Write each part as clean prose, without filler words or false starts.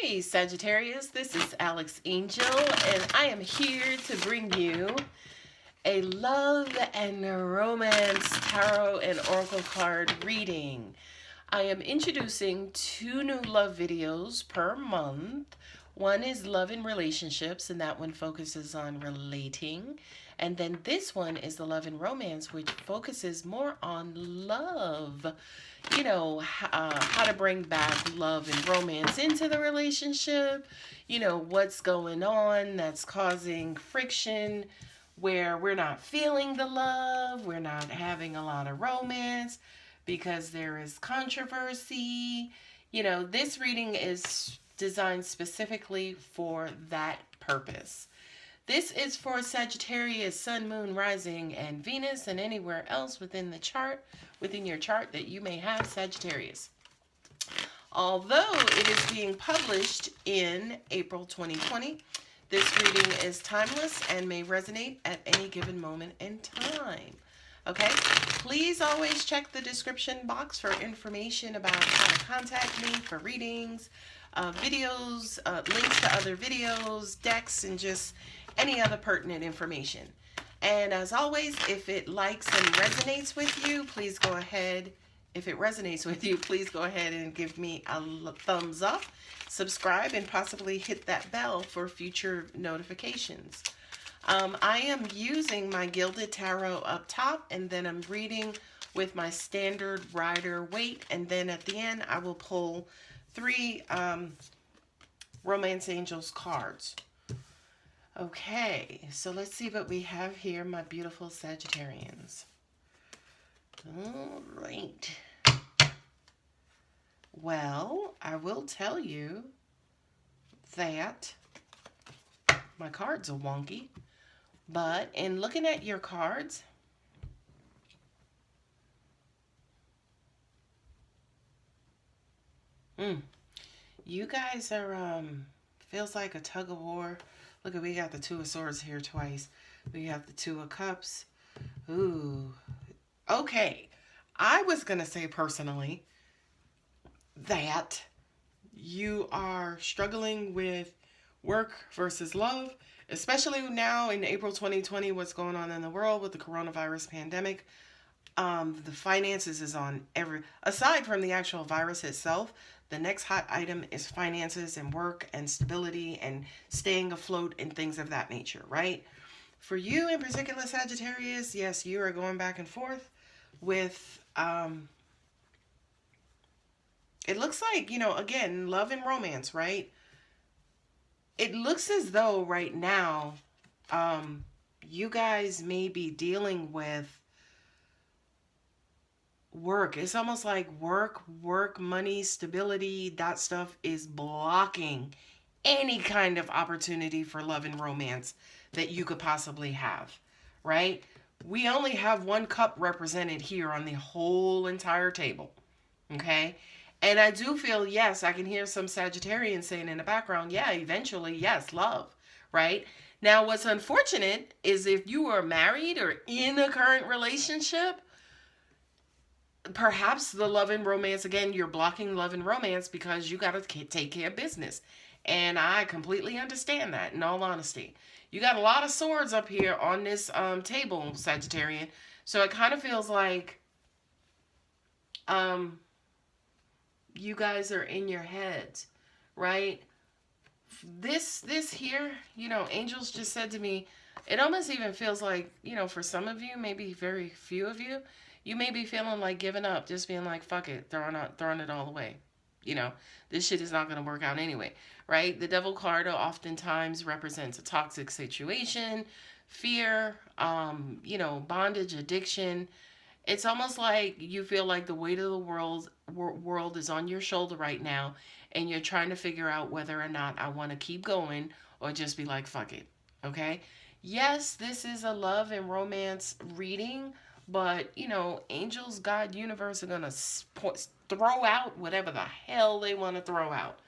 Hey Sagittarius, this is Alex Angel, and I am here to bring you a love and romance tarot and oracle card reading. I am introducing 2 new love videos per month. One is love and relationships, and that one focuses on relating. And then this one is the love and romance, which focuses more on love. You know, how to bring back love and romance into the relationship. You know, what's going on that's causing friction, where we're not feeling the love, we're not having a lot of romance because there is controversy. You know, this reading is designed specifically for that purpose. This is for Sagittarius, Sun, Moon, Rising, and Venus, and anywhere else within the chart, within your chart that you may have Sagittarius. Although it is being published in April 2020, this reading is timeless and may resonate at any given moment in time. Okay, please always check the description box for information about how to contact me for readings, videos, links to other videos, decks, and just any other pertinent information. And as always, if it likes and resonates with you, please go ahead. If it resonates with you, please go ahead and give me a thumbs up, subscribe, and possibly hit that bell for future notifications. I am using my Gilded Tarot up top, and then I'm reading with my standard Rider Waite, and then at the end I will pull 3 Romance Angels cards. Okay, so let's see what we have here, my beautiful Sagittarians. All right. Well, I will tell you that my cards are wonky, but in looking at your cards, you guys are, feels like a tug of war. Look at, we got the 2 of Swords here twice. We have the 2 of Cups. Ooh. Okay. I was going to say personally that you are struggling with work versus love, especially now in April 2020, what's going on in the world with the coronavirus pandemic. The finances is on aside from the actual virus itself, the next hot item is finances and work and stability and staying afloat and things of that nature, right? For you in particular, Sagittarius, yes, you are going back and forth with, it looks like, you know, again, love and romance, right? It looks as though right now, you guys may be dealing with work. It's almost like work, money, stability, that stuff is blocking any kind of opportunity for love and romance that you could possibly have, right? We only have 1 cup represented here on the whole entire table, okay? And I do feel, yes, I can hear some Sagittarians saying in the background, yeah, eventually, yes, love, right? Now, what's unfortunate is if you are married or in a current relationship, perhaps the love and romance, again, you're blocking love and romance because you got to take care of business. And I completely understand that, in all honesty. You got a lot of swords up here on this table, Sagittarian. So it kind of feels like you guys are in your heads, right? This here, you know, angels just said to me, it almost even feels like, you know, for some of you, maybe very few of you, you may be feeling like giving up, just being like, fuck it, throwing it all away. You know, this shit is not going to work out anyway, right? The Devil card oftentimes represents a toxic situation, fear, you know, bondage, addiction. It's almost like you feel like the weight of the world is on your shoulder right now, and you're trying to figure out whether or not I want to keep going or just be like, fuck it, okay? Yes, this is a love and romance reading, but, you know, angels, God, universe are going to throw out whatever the hell they want to throw out.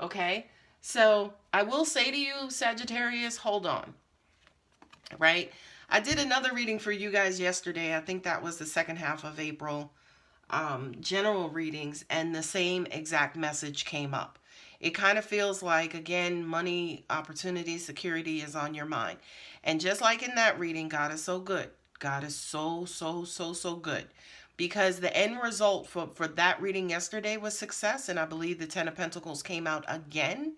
Okay? So I will say to you, Sagittarius, hold on. Right? I did another reading for you guys yesterday. I think that was the second half of April. General readings, and the same exact message came up. It kind of feels like, again, money, opportunity, security is on your mind. And just like in that reading, God is so good. God is so, so, so, so good. Because the end result for that reading yesterday was success. And I believe the Ten of Pentacles came out again.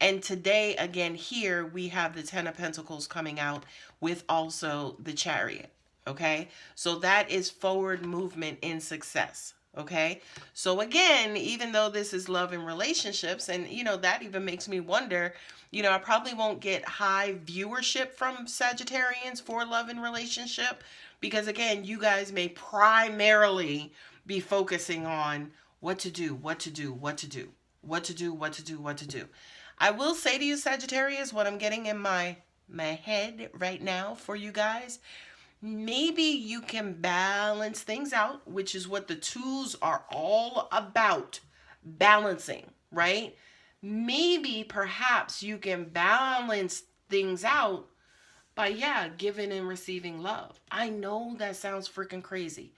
And today, again, here we have the Ten of Pentacles coming out with also the Chariot. Okay. So that is forward movement in success. Okay. So again, even though this is love and relationships, and that even makes me wonder, I probably won't get high viewership from Sagittarians for love and relationship because again, you guys may primarily be focusing on what to do, what to do, what to do, what to do, what to do, what to do. I will say to you, Sagittarius, what I'm getting in my head right now for you guys, maybe you can balance things out, which is what the twos are all about, balancing, right? Maybe perhaps you can balance things out by, giving and receiving love. I know that sounds freaking crazy,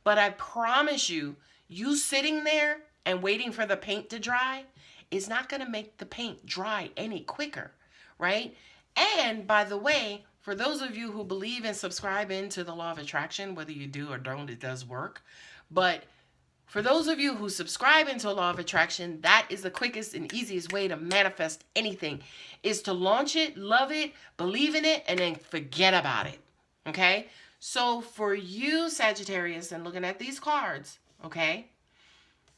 but I promise you, you sitting there and waiting for the paint to dry is not going to make the paint dry any quicker, right? And by the way, for those of you who believe and subscribe into the law of attraction, whether you do or don't, it does work. But for those of you who subscribe into law of attraction, that is the quickest and easiest way to manifest anything, is to launch it, love it, believe in it, and then forget about it. Okay? So for you, Sagittarius, and looking at these cards, okay?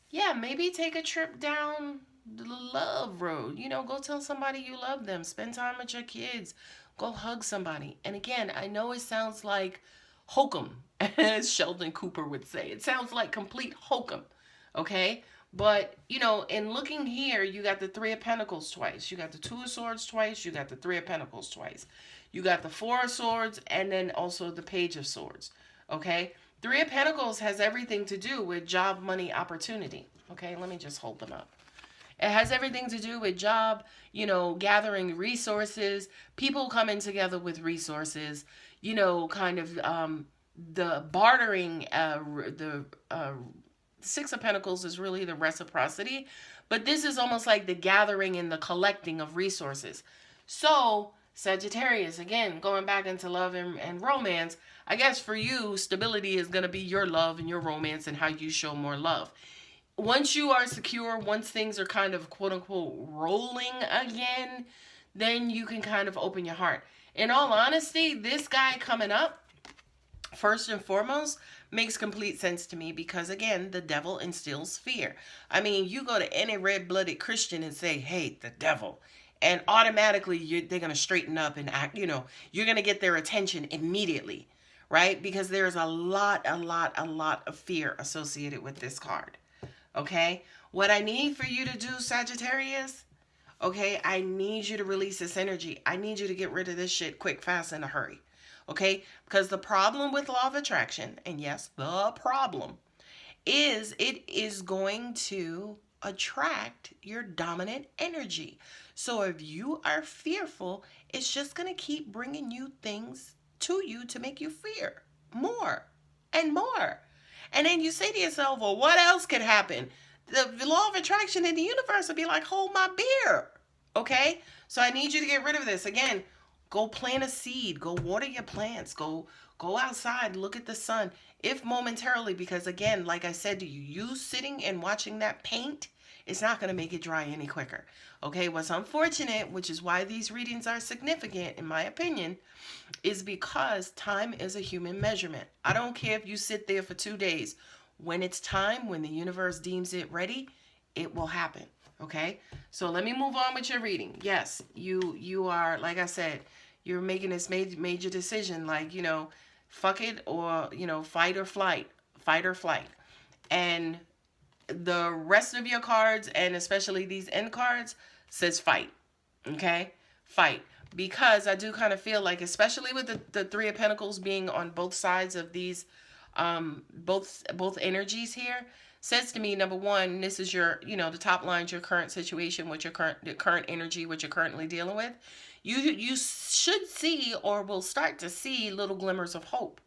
Yeah, maybe take a trip down the love road. Go tell somebody you love them. Spend time with your kids. Go hug somebody. And again, I know it sounds like hokum, as Sheldon Cooper would say. It sounds like complete hokum, okay? But, in looking here, you got the Three of Pentacles twice. You got the Two of Swords twice. You got the Three of Pentacles twice. You got the Four of Swords and then also the Page of Swords, okay? Three of Pentacles has everything to do with job, money, opportunity, okay? Let me just hold them up. It has everything to do with job, gathering resources, people coming together with resources, kind of the bartering, the Six of Pentacles is really the reciprocity, but this is almost like the gathering and the collecting of resources. So Sagittarius, again, going back into love and romance, I guess for you, stability is going to be your love and your romance and how you show more love. Once you are secure, once things are kind of quote unquote rolling again, then you can kind of open your heart. In all honesty, this guy coming up, first and foremost, makes complete sense to me because again, the devil instills fear. I mean, you go to any red-blooded Christian and say, hey, the devil, and automatically they're going to straighten up and act, you're going to get their attention immediately, right? Because there's a lot of fear associated with this card. Okay, what I need for you to do, Sagittarius, okay, I need you to release this energy. I need you to get rid of this shit quick, fast, in a hurry. Okay, because the problem with law of attraction, and yes, the problem, is it is going to attract your dominant energy. So if you are fearful, it's just going to keep bringing you things to you to make you fear more and more. And then you say to yourself, well, what else could happen? The law of attraction in the universe will be like, hold my beer. Okay? So I need you to get rid of this. Again, go plant a seed. Go water your plants. Go outside. Look at the sun. If momentarily, because again, like I said to you, you sitting and watching that paint, it's not going to make it dry any quicker. Okay? What's unfortunate, which is why these readings are significant, in my opinion, is because time is a human measurement. I don't care if you sit there for 2 days. When it's time, when the universe deems it ready, it will happen. Okay? So let me move on with your reading. Yes, you are, like I said, you're making this major decision, like, fuck it, or, fight or flight. Fight or flight. And the rest of your cards, and especially these end cards, says fight. Okay? Fight. Because I do kind of feel like, especially with the Three of Pentacles being on both sides of these, both energies here, says to me, number one, this is your, the top line's your current situation, with your current energy, what you're currently dealing with. You should see or will start to see little glimmers of hope.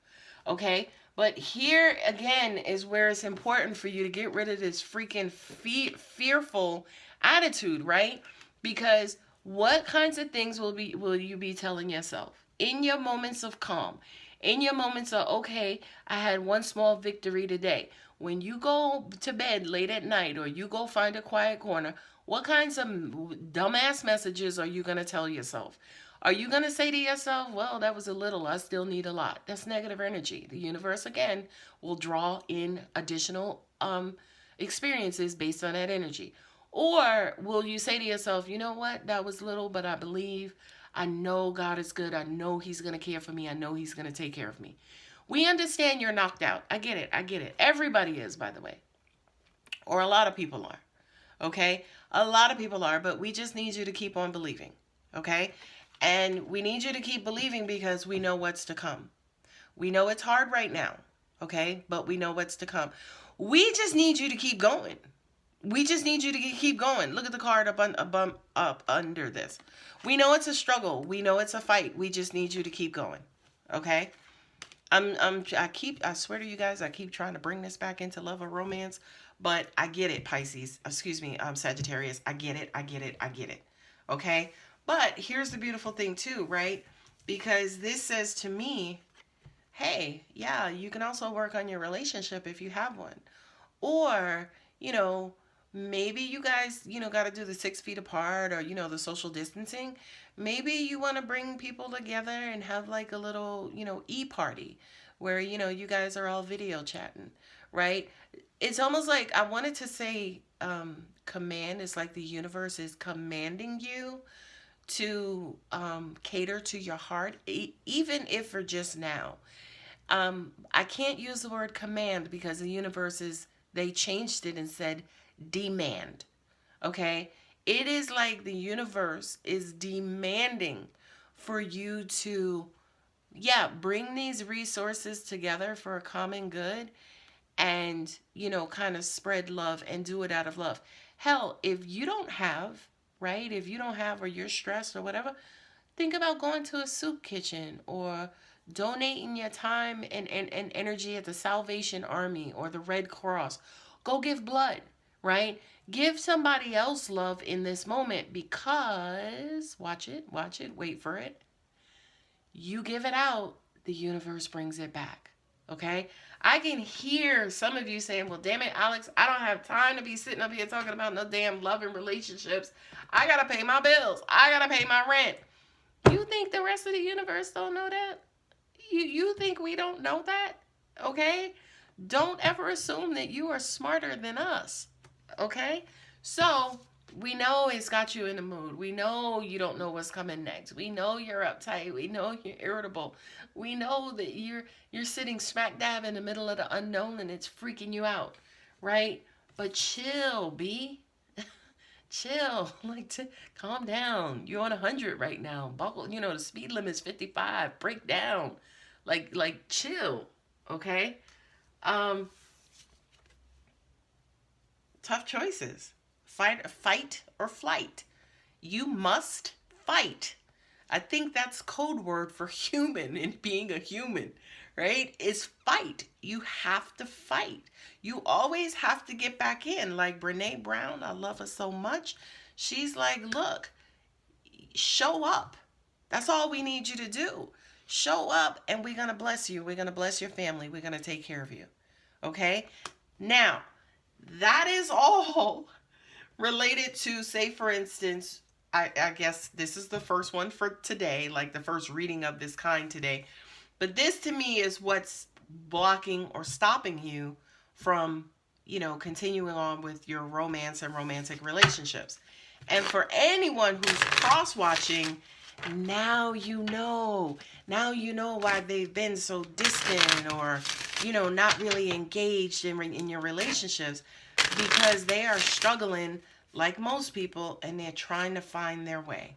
Okay? But here again is where it's important for you to get rid of this freaking fearful attitude, right? Because what kinds of things will you be telling yourself in your moments of calm, in your moments of, okay, I had one small victory today. When you go to bed late at night or you go find a quiet corner, what kinds of dumbass messages are you going to tell yourself? Are you going to say to yourself, well, that was a little, I still need a lot? That's negative energy. The universe, again, will draw in additional experiences based on that energy. Or will you say to yourself, you know what, that was little, but I believe, I know God is good. I know he's going to care for me. I know he's going to take care of me. We understand you're knocked out. I get it. I get it. Everybody is, by the way. Or a lot of people are. Okay? A lot of people are, but we just need you to keep on believing. Okay? And we need you to keep believing because we know what's to come. We know it's hard right now. Okay? But we know what's to come. We just need you to keep going. We just need you to keep going. Look at the card up under this. We know it's a struggle. We know it's a fight. We just need you to keep going. Okay? I swear to you guys, I keep trying to bring this back into love or romance, but I get it, Pisces. Excuse me, Sagittarius. I get it. I get it. I get it. Okay? But here's the beautiful thing too, right? Because this says to me, hey, yeah, you can also work on your relationship if you have one. Or, maybe you guys, got to do the 6 feet apart or, the social distancing. Maybe you want to bring people together and have like a little, e-party where, you guys are all video chatting, right? It's almost like I wanted to say command is like the universe is commanding you to cater to your heart, even if for just now. I can't use the word command because the universe they changed it and said demand. Okay? It is like the universe is demanding for you to, bring these resources together for a common good and, kind of spread love and do it out of love. Hell, if you don't have, right? If you don't have or you're stressed or whatever, think about going to a soup kitchen or donating your time and energy at the Salvation Army or the Red Cross. Go give blood, right? Give somebody else love in this moment because, watch it, wait for it. You give it out, the universe brings it back. Okay? I can hear some of you saying, well, damn it, Alex, I don't have time to be sitting up here talking about no damn love and relationships. I got to pay my bills. I got to pay my rent. You think the rest of the universe don't know that? You think we don't know that? Okay? Don't ever assume that you are smarter than us. Okay? So, we know it's got you in the mood. We know you don't know what's coming next. We know you're uptight. We know you're irritable. We know that you're sitting smack dab in the middle of the unknown and it's freaking you out, right? But chill, B. Chill. Calm down. You're on 100 right now. Buckle. The speed limit is 55. Break down. Chill. Okay? Tough choices. Fight or flight. You must fight. I think that's code word for human and being a human, right? Is fight. You have to fight. You always have to get back in. Like Brene Brown, I love her so much. She's like, look, show up. That's all we need you to do. Show up and we're going to bless you. We're going to bless your family. We're going to take care of you. Okay? Now, that is all related to, say, for instance, I guess this is the first one for today, like the first reading of this kind today. But this to me is what's blocking or stopping you from, continuing on with your romance and romantic relationships. And for anyone who's cross-watching, now you know. Now you know why they've been so distant or, not really engaged in your relationships, because they are struggling like most people and they're trying to find their way.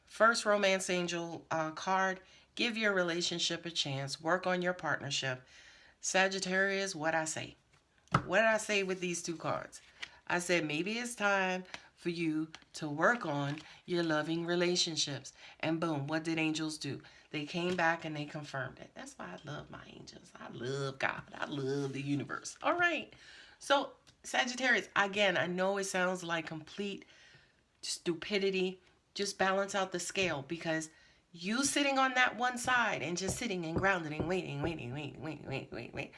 First romance angel card, give your relationship a chance. Work on your partnership. Sagittarius, what I say? What did I say with these two cards? I said maybe it's time for you to work on your loving relationships. And boom, what did angels do? They came back and they confirmed it. That's why I love my angels. I love God. I love the universe. All right. So, Sagittarius, again, I know it sounds like complete stupidity. Just balance out the scale, because you sitting on that one side and just sitting and grounded and waiting. The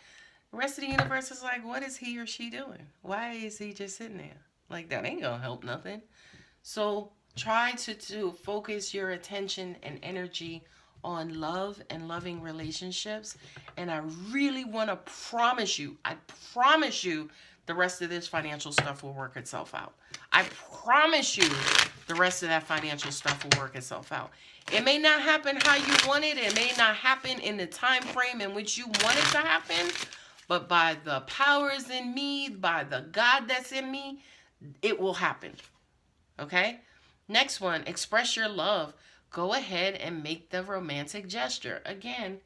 rest of the universe is like, what is he or she doing? Why is he just sitting there? Like, that ain't gonna help nothing. So try to focus your attention and energy on love and loving relationships. And I really want to I promise you, the rest of this financial stuff will work itself out. I promise you, the rest of that financial stuff will work itself out. It may not happen how you want it. It may not happen in the time frame in which you want it to happen. But by the powers in me, by the God that's in me, it will happen. Okay? Next one, express your love. Go ahead and make the romantic gesture. Again,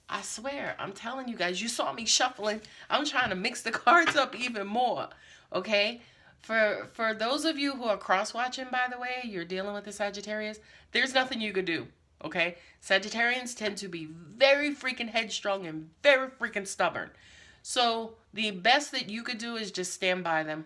I swear, I'm telling you guys, you saw me shuffling. I'm trying to mix the cards up even more. Okay? For those of you who are cross-watching, by the way, you're dealing with the Sagittarius, there's nothing you could do. Okay? Sagittarians tend to be very freaking headstrong and very freaking stubborn. So the best that you could do is just stand by them.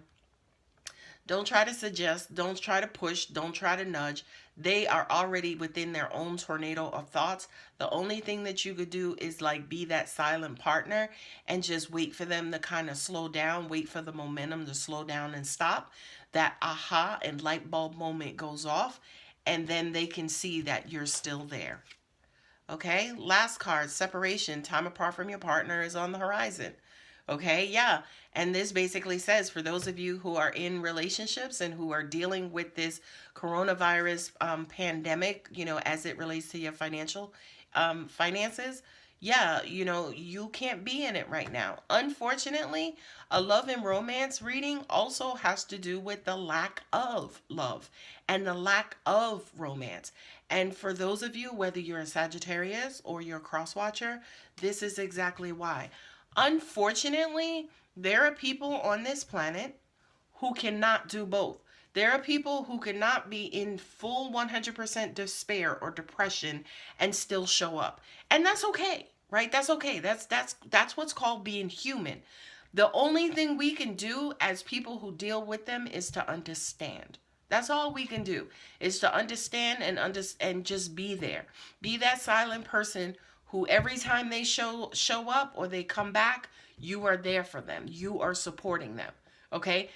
Don't try to suggest. Don't try to push. Don't try to nudge. They are already within their own tornado of thoughts. The only thing that you could do is like be that silent partner and just wait for them to kind of slow down. Wait for the momentum to slow down and stop. That aha and light bulb moment goes off. And then they can see that you're still there. Okay, last card, separation. Time apart from your partner is on the horizon. Okay, yeah. And this basically says, for those of you who are in relationships and who are dealing with this coronavirus pandemic, as it relates to your finances, yeah, you can't be in it right now. Unfortunately, a love and romance reading also has to do with the lack of love and the lack of romance. And for those of you, whether you're a Sagittarius or you're a cross-watcher, this is exactly why. Unfortunately, there are people on this planet who cannot do both. There are people who cannot be in full 100% despair or depression and still show up. And that's okay, right? That's okay. That's what's called being human. The only thing we can do as people who deal with them is to understand. That's all we can do, is to understand and just be there. Be that silent person who every time they show up or they come back, you are there for them. You are supporting them. Okay?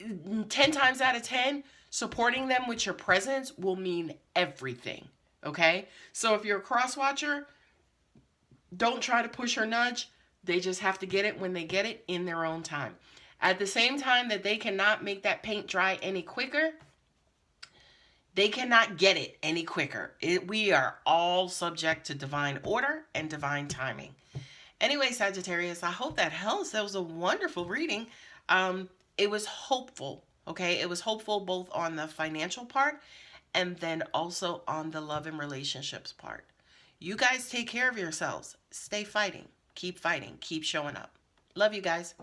10 times out of 10, supporting them with your presence will mean everything. Okay? So if you're a cross-watcher, don't try to push or nudge. They just have to get it when they get it in their own time. At the same time that they cannot make that paint dry any quicker, they cannot get it any quicker. We are all subject to divine order and divine timing. Anyway, Sagittarius, I hope that helps. That was a wonderful reading. It was hopeful, okay? It was hopeful both on the financial part and then also on the love and relationships part. You guys take care of yourselves. Stay fighting. Keep showing up. Love you guys.